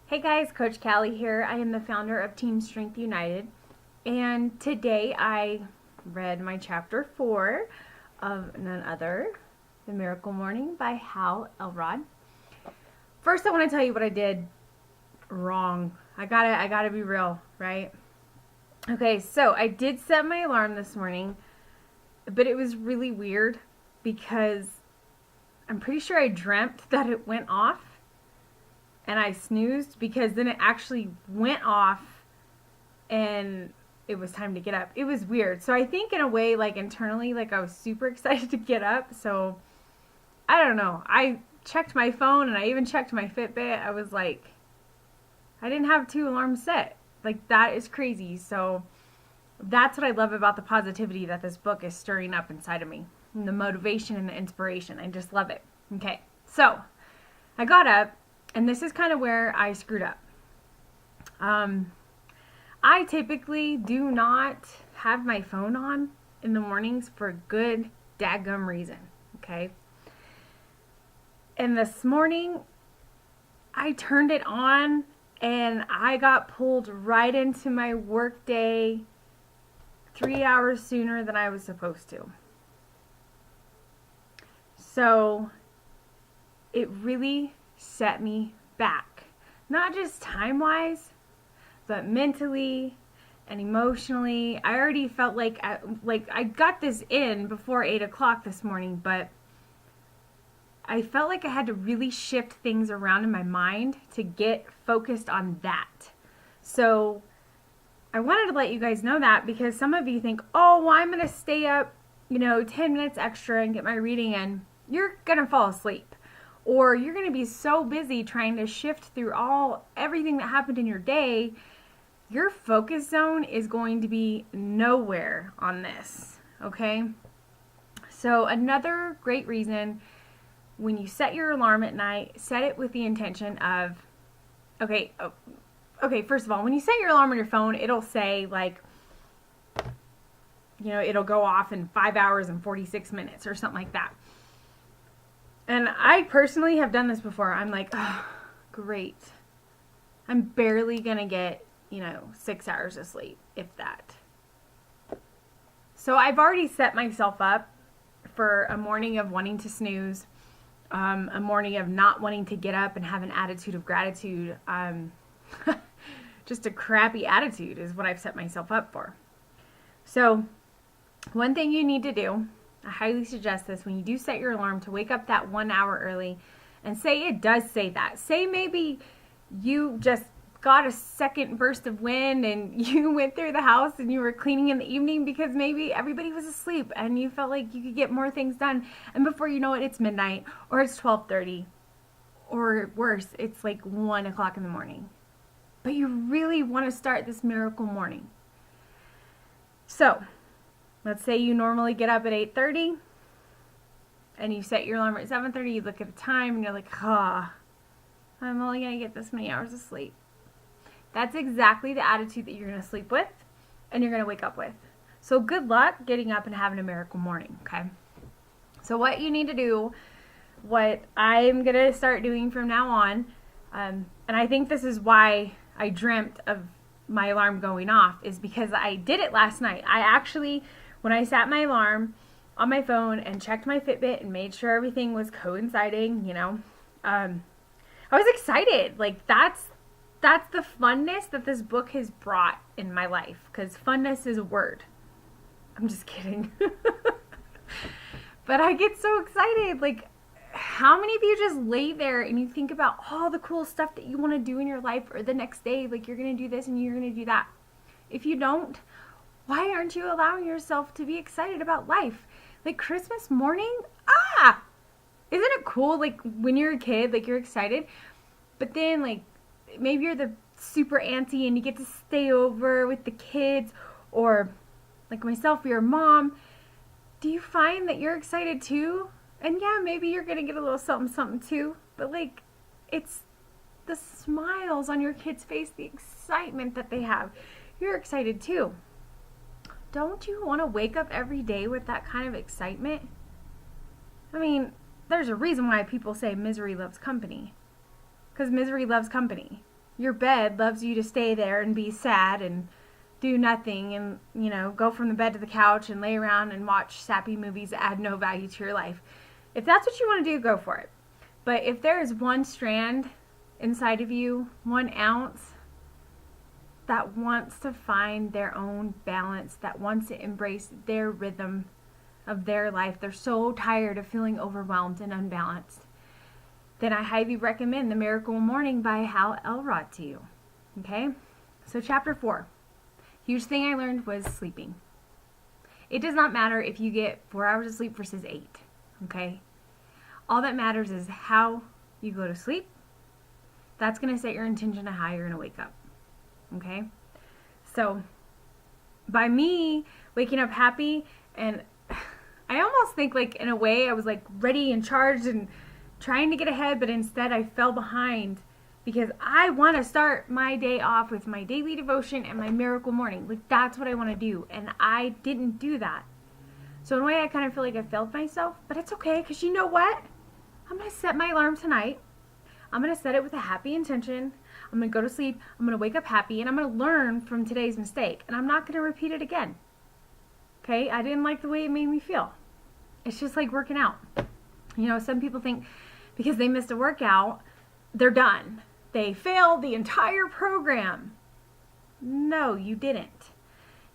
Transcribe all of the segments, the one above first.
Hey guys, Coach Callie here. I am the founder of Team Strength United, and today I read my chapter 4 of none other, The Miracle Morning by Hal Elrod. First, I want to tell you what I did wrong. I gotta be real, right? Okay, so I did set my alarm this morning, but it was really weird because I'm pretty sure I dreamt that it went off and I snoozed because then it actually went off and it was time to get up. It was weird. So I think in a way, like internally, like I was super excited to get up. So I don't know. I checked my phone and I even checked my Fitbit. I was like, I didn't have 2 alarms set. Like that is crazy. So that's what I love about the positivity that this book is stirring up inside of me. And the motivation and the inspiration. I just love it. Okay. So I got up. And this is kind of where I screwed up. I typically do not have my phone on in the mornings for a good daggum reason, okay? And this morning, I turned it on and I got pulled right into my work day 3 hours sooner than I was supposed to. So it really set me back, not just time-wise, but mentally and emotionally. I already felt like I got this in before 8 o'clock this morning, but I felt like I had to really shift things around in my mind to get focused on that. So I wanted to let you guys know that because some of you think, oh, well, I'm going to stay up, 10 minutes extra and get my reading in. You're going to fall asleep. Or you're going to be so busy trying to shift through everything that happened in your day, your focus zone is going to be nowhere on this, okay? So another great reason, when you set your alarm at night, set it with the intention of, okay, first of all, when you set your alarm on your phone, it'll say like, it'll go off in 5 hours and 46 minutes or something like that. And I personally have done this before. I'm like, oh, great. I'm barely going to get, 6 hours of sleep, if that. So I've already set myself up for a morning of wanting to snooze, a morning of not wanting to get up and have an attitude of gratitude. Just a crappy attitude is what I've set myself up for. So one thing you need to do, I highly suggest this when you do set your alarm, to wake up that 1 hour early, and say it does say that. Say maybe you just got a second burst of wind and you went through the house and you were cleaning in the evening because maybe everybody was asleep and you felt like you could get more things done, and before you know it, it's midnight or it's 12:30 or worse, it's like 1 o'clock in the morning. But you really want to start this miracle morning. So let's say you normally get up at 8:30 and you set your alarm at 7:30. You look at the time and you're like, I'm only going to get this many hours of sleep. That's exactly the attitude that you're going to sleep with and you're going to wake up with. So good luck getting up and having a miracle morning, okay? So what you need to do, what I'm going to start doing from now on, and I think this is why I dreamt of my alarm going off, is because I did it last night. I actually, when I set my alarm on my phone and checked my Fitbit and made sure everything was coinciding, I was excited. Like that's the funness that this book has brought in my life, because funness is a word. I'm just kidding. But I get so excited. Like, how many of you just lay there and you think about all the cool stuff that you want to do in your life, or the next day, like you're going to do this and you're going to do that? If you don't, why aren't you allowing yourself to be excited about life? Like Christmas morning, isn't it cool? Like when you're a kid, like you're excited, but then like maybe you're the super auntie and you get to stay over with the kids, or like myself, you're a mom. Do you find that you're excited too? And yeah, maybe you're going to get a little something, something too, but like it's the smiles on your kid's face, the excitement that they have. You're excited too. Don't you want to wake up every day with that kind of excitement? I mean, there's a reason why people say misery loves company. Because misery loves company. your bed loves you to stay there and be sad and do nothing and, go from the bed to the couch and lay around and watch sappy movies that add no value to your life. If that's what you want to do, go for it. But if there is one strand inside of you, 1 ounce, that wants to find their own balance, that wants to embrace their rhythm of their life, they're so tired of feeling overwhelmed and unbalanced, then I highly recommend The Miracle Morning by Hal Elrod to you. Okay? So chapter 4. Huge thing I learned was sleeping. It does not matter if you get 4 hours of sleep versus 8. Okay? All that matters is how you go to sleep. That's going to set your intention of how you're going to wake up. Okay? So, by me waking up happy, and I almost think like in a way I was like ready and charged and trying to get ahead, but instead I fell behind because I want to start my day off with my daily devotion and my miracle morning. Like that's what I want to do, and I didn't do that. So in a way I kind of feel like I failed myself, but it's okay because you know what? I'm going to set my alarm tonight. I'm going to set it with a happy intention. I'm going to go to sleep. I'm going to wake up happy, and I'm going to learn from today's mistake, and I'm not going to repeat it again. Okay? I didn't like the way it made me feel. It's just like working out. Some people think because they missed a workout, they're done. They failed the entire program. No, you didn't.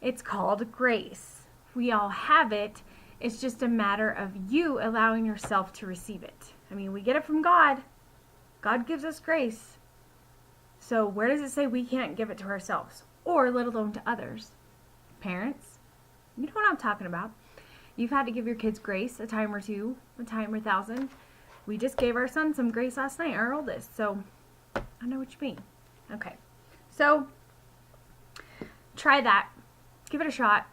It's called grace. We all have it. It's just a matter of you allowing yourself to receive it. I mean, we get it from God. God gives us grace. So where does it say we can't give it to ourselves, or let alone to others? Parents, you know what I'm talking about. You've had to give your kids grace a time or two, a time or 1,000. We just gave our son some grace last night, our oldest. So I know what you mean. Okay. So try that. Give it a shot.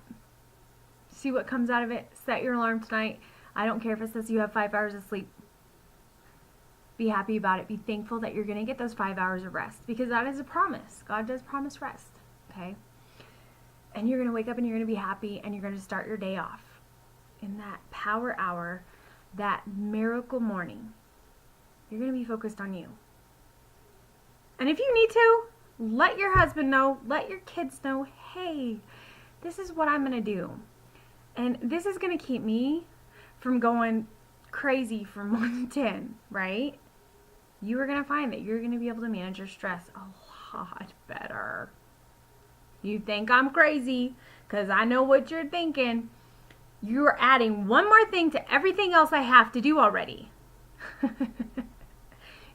See what comes out of it. Set your alarm tonight. I don't care if it says you have 5 hours of sleep. Be happy about it. Be thankful that you're going to get those 5 hours of rest, because that is a promise. God does promise rest. Okay? And you're going to wake up and you're going to be happy, and you're going to start your day off in that power hour, that miracle morning. You're going to be focused on you. And if you need to, let your husband know, let your kids know, hey, this is what I'm going to do. And this is going to keep me from going crazy from 1 to 10, right? You are going to find that you're going to be able to manage your stress a lot better. You think I'm crazy because I know what you're thinking. You're adding one more thing to everything else I have to do already.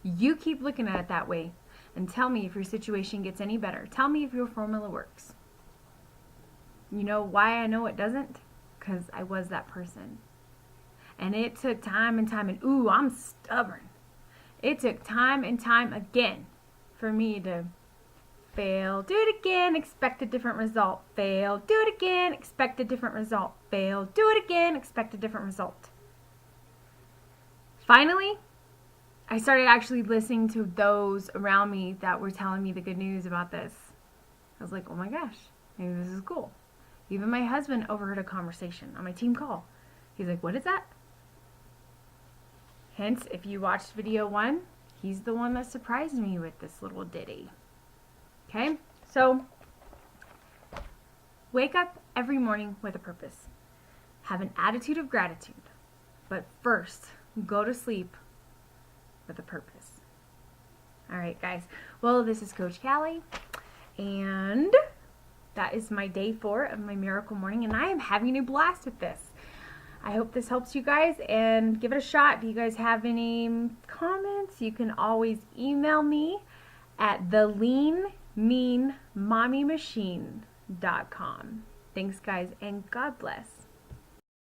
You keep looking at it that way and tell me if your situation gets any better. Tell me if your formula works. You know why I know it doesn't? Because I was that person. And it took time and time, and ooh, I'm stubborn. It took time and time again for me to fail, do it again, expect a different result, fail, do it again, expect a different result, fail, do it again, expect a different result. Finally, I started actually listening to those around me that were telling me the good news about this. I was like, oh my gosh, maybe this is cool. Even my husband overheard a conversation on my team call. He's like, what is that? Hence, if you watched video 1, he's the one that surprised me with this little ditty. Okay? So, wake up every morning with a purpose. Have an attitude of gratitude. But first, go to sleep with a purpose. All right, guys. Well, this is Coach Callie, and that is my day 4 of my miracle morning, and I am having a blast with this. I hope this helps you guys, and give it a shot. If you guys have any comments, you can always email me at theleanmeanmommymachine.com. Thanks, guys, and God bless.